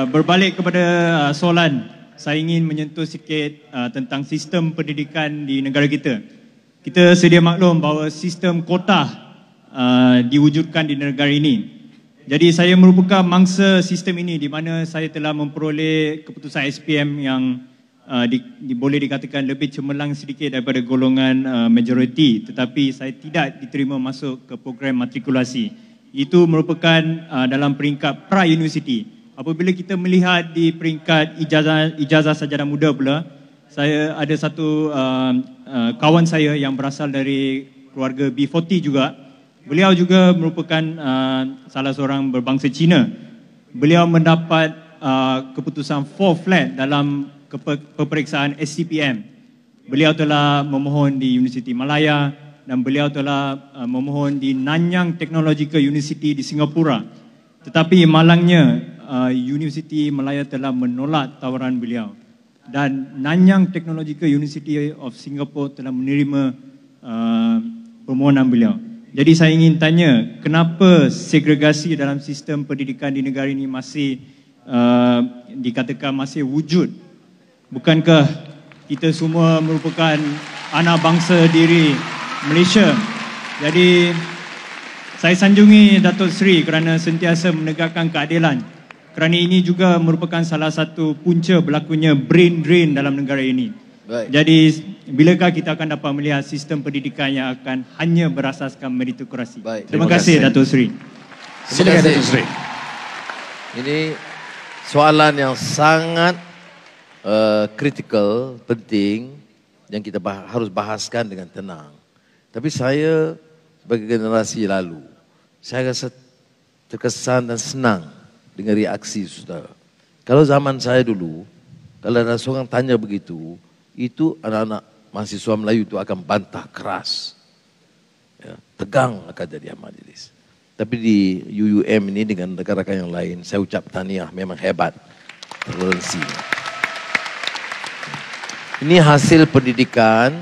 Berbalik kepada soalan, saya ingin menyentuh sikit tentang sistem pendidikan di negara kita. Kita sedia maklum bahawa sistem kota diwujudkan di negara ini. Jadi saya merupakan mangsa sistem ini di mana saya telah memperoleh keputusan SPM yang boleh dikatakan lebih cemerlang sedikit daripada golongan majoriti, tetapi saya tidak diterima masuk ke program matrikulasi. Itu merupakan dalam peringkat pra-universiti. Apabila kita melihat di peringkat ijazah sarjana muda pula, saya ada satu kawan saya yang berasal dari keluarga B40 juga. Beliau juga merupakan salah seorang berbangsa Cina. Beliau mendapat keputusan 4 flat dalam peperiksaan SCPM. Beliau telah memohon di Universiti Malaya dan beliau telah memohon di Nanyang Technological University di Singapura. Tetapi malangnya Universiti Malaya telah menolak tawaran beliau dan Nanyang Technological University of Singapore telah menerima permohonan beliau. Jadi saya ingin tanya, kenapa segregasi dalam sistem pendidikan di negara ini masih dikatakan masih wujud? Bukankah kita semua merupakan anak bangsa diri Malaysia? Jadi saya sanjungi Datuk Seri kerana sentiasa menegakkan keadilan. Kerana ini juga merupakan salah satu punca berlakunya brain drain dalam negara ini. Baik. Jadi, bilakah kita akan dapat melihat sistem pendidikan yang akan hanya berasaskan meritokrasi? Baik. Terima kasih, Datuk Seri. Silakan, Datuk Seri. Ini soalan yang sangat kritikal, penting, yang kita harus bahaskan dengan tenang. Tapi saya, sebagai generasi lalu, saya rasa terkesan dan senang dengan reaksi saudara. Kalau zaman saya dulu, kalau ada seorang tanya begitu, itu anak-anak mahasiswa Melayu itu akan bantah keras. Ya, tegang akan jadi majlis. Tapi di UUM ini dengan rekan-rekan yang lain, saya ucap tahniah, memang hebat. Toleransi. Ini hasil pendidikan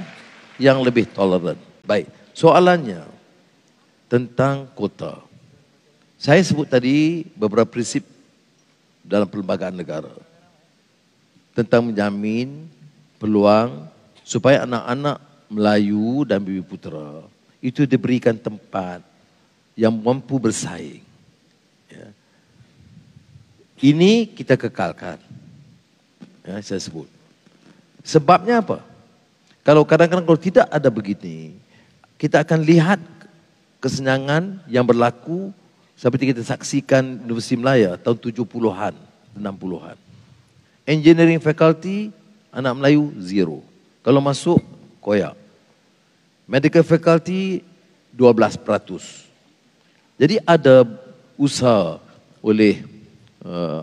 yang lebih toleran. Baik, soalannya tentang kota. Saya sebut tadi beberapa prinsip dalam perlembagaan negara tentang menjamin peluang supaya anak-anak Melayu dan Bumi Putera itu diberikan tempat yang mampu bersaing. Ya. Ini kita kekalkan. Ya, saya sebut. Sebabnya apa? Kalau kadang-kadang kalau tidak ada begini, kita akan lihat kesenjangan yang berlaku seperti kita saksikan Universiti Malaya tahun 70-an, 60-an. Engineering faculty, anak Melayu, 0. Kalau masuk, koyak. Medical faculty, 12%. Jadi ada usaha oleh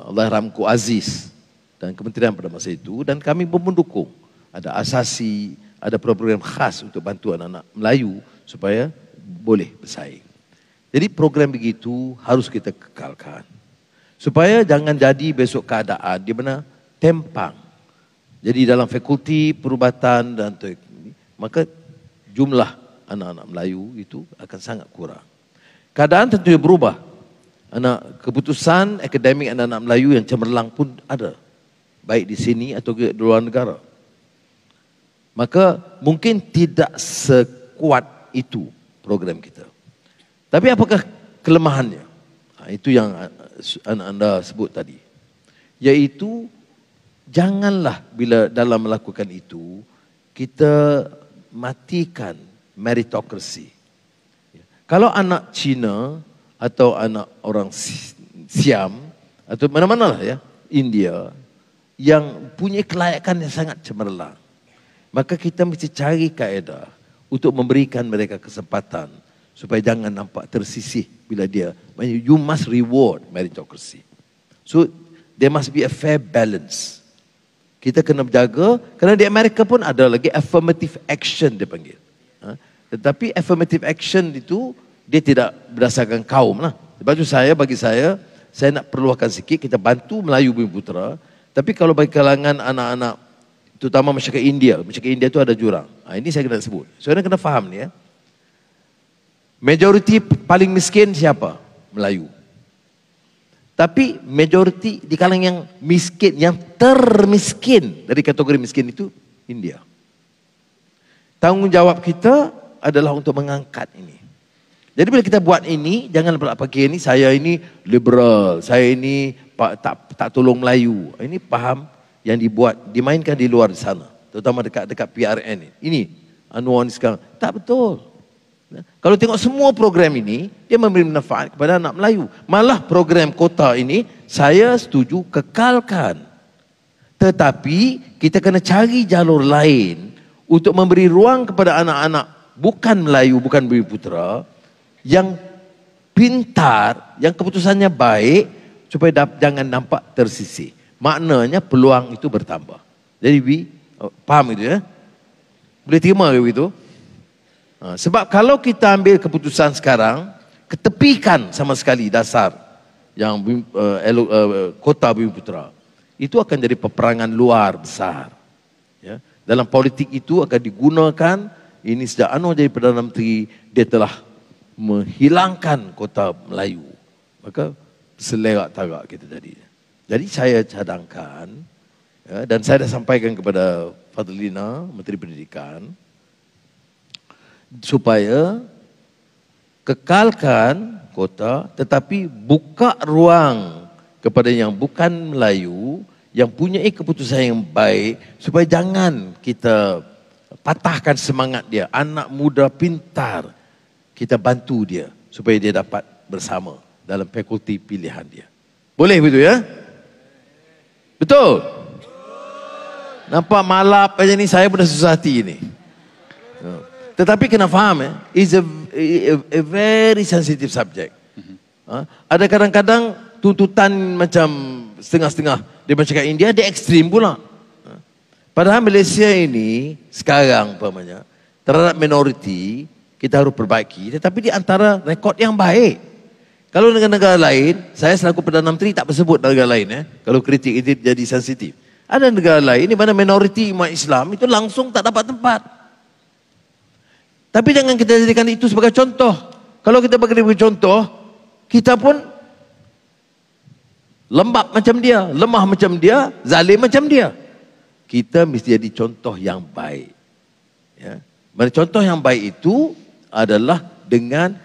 Allahyarhamku Aziz dan kementerian pada masa itu, dan kami pun mendukung. Ada asasi, ada program khas untuk bantu anak-anak Melayu supaya boleh bersaing. Jadi program begitu harus kita kekalkan. Supaya jangan jadi besok keadaan di mana tempang. Jadi dalam fakulti perubatan dan maka jumlah anak-anak Melayu itu akan sangat kurang. Keadaan tentunya berubah. Keputusan akademik anak-anak Melayu yang cemerlang pun ada. Baik di sini atau di luar negara. Maka mungkin tidak sekuat itu program kita. Tapi apakah kelemahannya? Itu yang anda sebut tadi. Yaitu janganlah bila dalam melakukan itu kita matikan meritokrasi. Kalau anak Cina atau anak orang Siam atau mana-mana lah ya, India yang punya kelayakan yang sangat cemerlang, maka kita mesti cari kaedah untuk memberikan mereka kesempatan supaya jangan nampak tersisih bila dia. You must reward meritocracy. So there must be a fair balance. Kita kena berjaga, kerana di Amerika pun ada lagi affirmative action dia panggil. Tetapi affirmative action itu dia tidak berdasarkan kaum lah. Sebab itu bagi saya nak perlukan sikit kita bantu Melayu Bumi Putera. Tapi kalau bagi kalangan anak-anak, terutama masyarakat India itu ada jurang. Ini saya kena sebut. So anda kena faham ni ya. Majoriti paling miskin siapa? Melayu. Tapi majoriti di kalangan yang miskin, yang termiskin dari kategori miskin itu India. Tanggungjawab kita adalah untuk mengangkat ini. Jadi bila kita buat ini, jangan pakai ini, saya ini liberal, saya ini tak tolong Melayu. Ini paham yang dimainkan di luar sana. Terutama dekat PRN ini. Ini Anwar ni sekarang. Tak betul. Kalau tengok semua program ini, dia memberi manfaat kepada anak Melayu. Malah program kota ini, saya setuju kekalkan. Tetapi, kita kena cari jalur lain untuk memberi ruang kepada anak-anak bukan Melayu, bukan Bumiputera, yang pintar, yang keputusannya baik, supaya jangan nampak tersisih. Maknanya peluang itu bertambah. Jadi, faham itu ya? Boleh terima ke begitu? Sebab kalau kita ambil keputusan sekarang, ketepikan sama sekali dasar yang kota Bumiputera, itu akan jadi peperangan luar besar. Ya. Dalam politik itu akan digunakan, ini sejak Anwar jadi Perdana Menteri, dia telah menghilangkan kota Melayu. Maka selerak-tarak kita jadi. Jadi saya cadangkan, ya, dan saya dah sampaikan kepada Fadlina, Menteri Pendidikan, supaya kekalkan kota tetapi buka ruang kepada yang bukan Melayu, yang punya keputusan yang baik, supaya jangan kita patahkan semangat dia. Anak muda pintar, kita bantu dia supaya dia dapat bersama dalam fakulti pilihan dia. Boleh begitu ya? Betul? Nampak malap macam ni, saya pun dah susah hati ni. Tetapi kena faham, is a very sensitive subject. Ada kadang-kadang tuntutan macam setengah-setengah. Dia macam kat India, dia ekstrim pula. Padahal Malaysia ini sekarang umpamanya terhadap minoriti kita harus perbaiki. Tetapi di antara rekod yang baik. Kalau negara-negara lain, saya selaku Perdana Menteri tak bersebut negara lain. Kalau kritik itu jadi sensitif. Ada negara lain di mana minoriti umat Islam itu langsung tak dapat tempat. Tapi jangan kita jadikan itu sebagai contoh. Kalau kita bagi contoh, kita pun lembab macam dia, lemah macam dia, zalim macam dia. Kita mesti jadi contoh yang baik. Ya. Contoh yang baik itu adalah dengan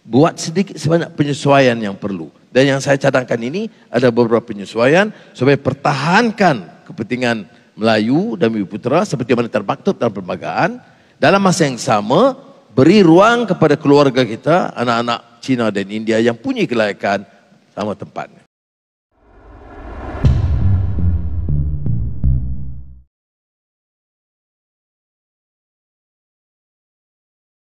buat sedikit sebanyak penyesuaian yang perlu. Dan yang saya cadangkan ini ada beberapa penyesuaian supaya pertahankan kepentingan Melayu dan Bumiputera seperti mana termaktub dalam perlembagaan. Dalam masa yang sama, beri ruang kepada keluarga kita, anak-anak Cina dan India yang punya kelayakan sama tempatnya.